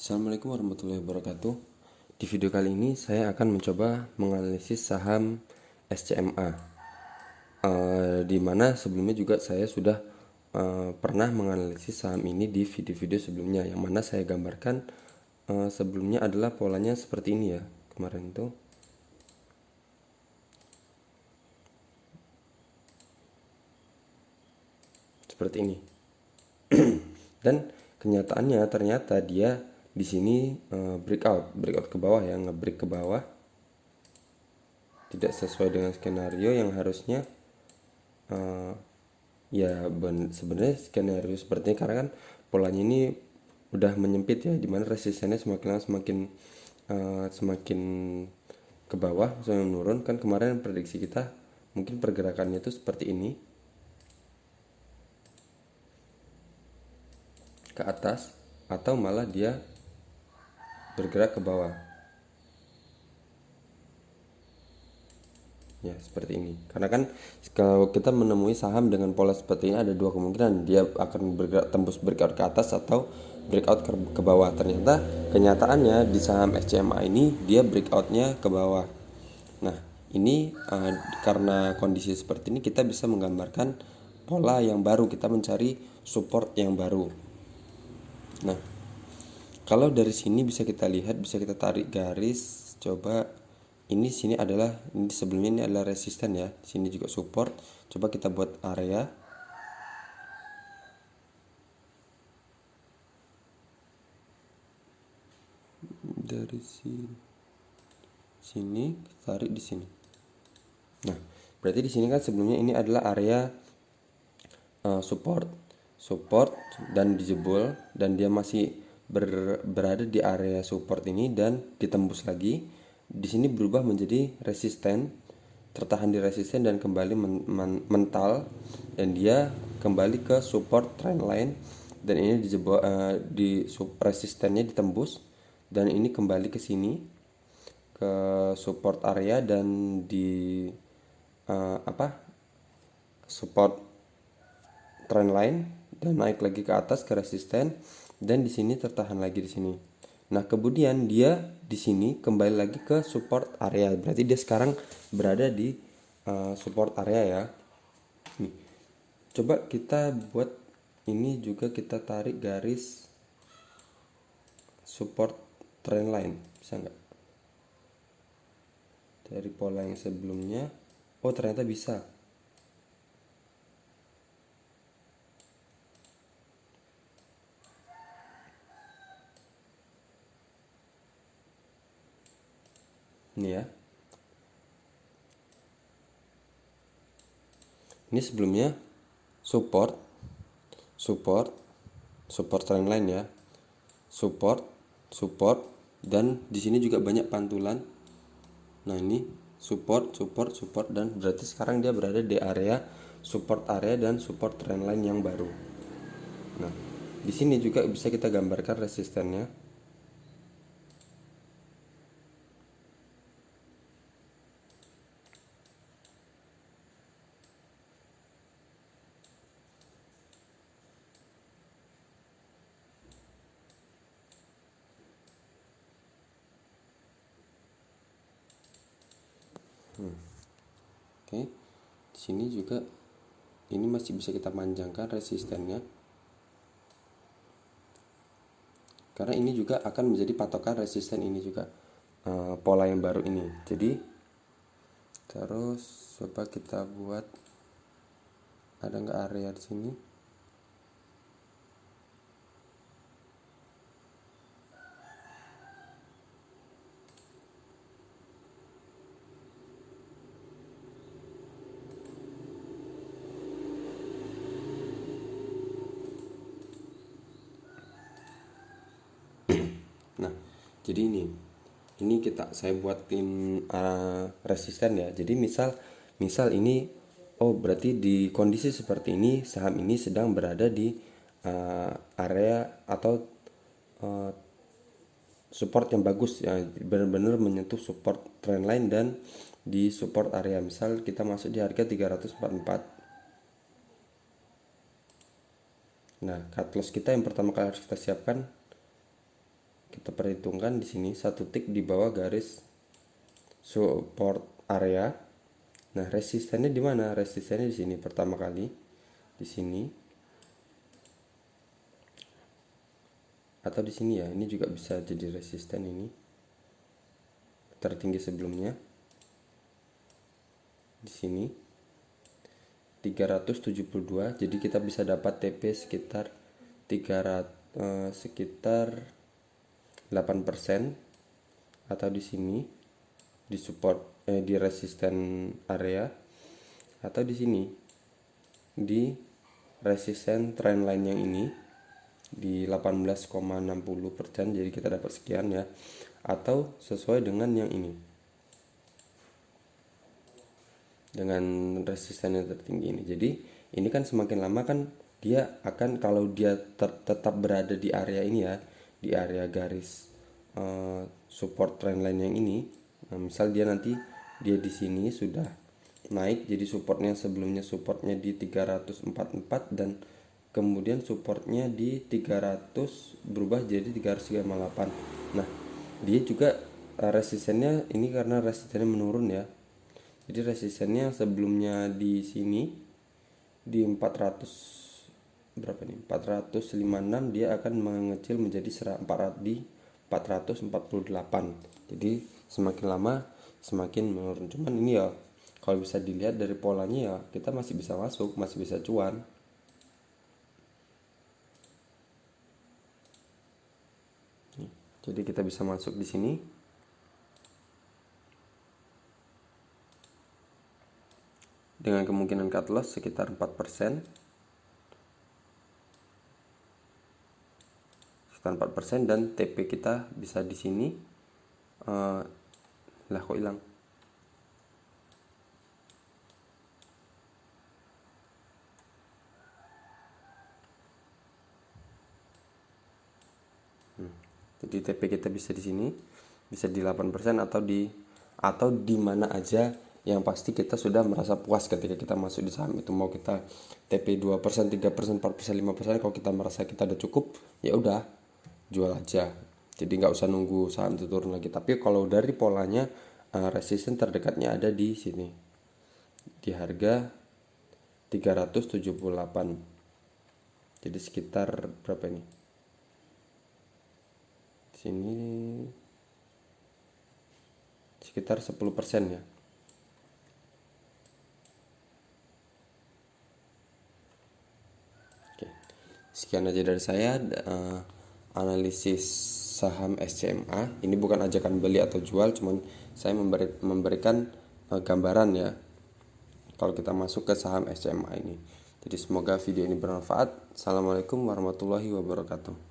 Assalamualaikum warahmatullahi wabarakatuh. Di video kali ini saya akan mencoba menganalisis saham SCMA. Di mana sebelumnya juga saya sudah pernah menganalisis saham ini di video-video sebelumnya, yang mana saya gambarkan sebelumnya adalah polanya seperti ini ya. Kemarin itu seperti ini. Dan kenyataannya ternyata dia di sini breakout ke bawah ya, ngebreak ke bawah, tidak sesuai dengan skenario yang harusnya sebenarnya skenario sepertinya, karena kan polanya ini udah menyempit ya, dimana resistennya semakin lama semakin ke bawah, semakin menurun. Kan kemarin prediksi kita mungkin pergerakannya itu seperti ini, ke atas atau malah dia bergerak ke bawah ya, seperti ini. Karena kan kalau kita menemui saham dengan pola seperti ini, ada dua kemungkinan: dia akan bergerak tembus breakout ke atas atau breakout ke bawah. Ternyata kenyataannya di saham SCMA ini dia breakoutnya ke bawah. Nah ini karena kondisi seperti ini kita bisa menggambarkan pola yang baru, kita mencari support yang baru. Nah kalau dari sini bisa kita lihat, bisa kita tarik garis. Coba ini sebelumnya ini adalah resisten ya, sini juga support. Coba kita buat area. Dari sini tarik di sini. Nah berarti di sini kan sebelumnya ini adalah area support dan dijebol, dan dia masih berada di area support ini dan ditembus lagi. Di sini berubah menjadi resisten, tertahan di resisten dan kembali mental, dan dia kembali ke support trendline, dan ini dijebol, di resistennya ditembus, dan ini kembali ke sini ke support area dan di support trendline, dan naik lagi ke atas ke resisten, dan di sini tertahan lagi di sini. Nah kemudian dia di sini kembali lagi ke support area, berarti dia sekarang berada di support area ya. Nih, coba kita buat ini juga, kita tarik garis support trendline, bisa nggak? Dari pola yang sebelumnya, oh ternyata bisa. Ini ya. Ini sebelumnya support trendline ya. Support, dan di sini juga banyak pantulan. Nah, ini support, dan berarti sekarang dia berada di area support area dan support trendline yang baru. Nah, di sini juga bisa kita gambarkan resistennya. Oke. Di sini juga ini masih bisa kita panjangkan resistennya, karena ini juga akan menjadi patokan resisten ini juga, pola yang baru ini. Jadi terus coba kita buat, ada nggak area di sini? Nah jadi ini saya buatin resisten ya. Jadi misal ini, oh berarti di kondisi seperti ini saham ini sedang berada di area atau support yang bagus ya, benar-benar menyentuh support trendline dan di support area. Misal kita masuk di harga 344. Nah cut loss kita yang pertama kali harus kita siapkan, kita perhitungkan di sini 1 tick di bawah garis support area. Nah, resistennya di mana? Resistennya di sini pertama kali, di sini atau di sini ya. Ini juga bisa jadi resisten, ini tertinggi sebelumnya di sini 372. Jadi kita bisa dapat TP sekitar 8%, atau di sini di support di resisten area, atau di sini di resisten trendline yang ini di 18,60%. jadi kita dapat sekian ya, atau sesuai dengan yang ini dengan resisten yang tertinggi ini. Jadi ini kan semakin lama kan dia akan, kalau dia tetap berada di area ini ya, di area garis support trendline yang ini. Nah, misal dia nanti dia di sini sudah naik, jadi supportnya sebelumnya supportnya di 344 dan kemudian supportnya di 300 berubah jadi 358. Nah, dia juga resistennya ini karena resistennya menurun ya. Jadi resistennya sebelumnya di sini di 400 berapa nih? 456, dia akan mengecil menjadi 400 di 448. Jadi semakin lama semakin menurun. Cuman ini ya kalau bisa dilihat dari polanya ya, kita masih bisa masuk, masih bisa cuan. Jadi kita bisa masuk di sini. Dengan kemungkinan cut loss sekitar 4%. Sekitar 4% dan TP kita bisa di sini. Lah kok hilang? Jadi TP kita bisa di sini, bisa di 8% atau di mana aja, yang pasti kita sudah merasa puas ketika kita masuk di saham itu. Mau kita TP 2%, 3%, 4%, 5%, kalau kita merasa kita udah cukup, ya udah jual aja. Jadi nggak usah nunggu saham itu turun lagi. Tapi kalau dari polanya, resisten terdekatnya ada di sini, di harga 378. Jadi sekitar berapa ini? Sini sekitar 10% ya. Oke. Sekian aja dari saya analisis saham SCMA. Ini bukan ajakan beli atau jual, cuman saya memberikan gambaran ya kalau kita masuk ke saham SCMA ini. Jadi semoga video ini bermanfaat. Assalamualaikum warahmatullahi wabarakatuh.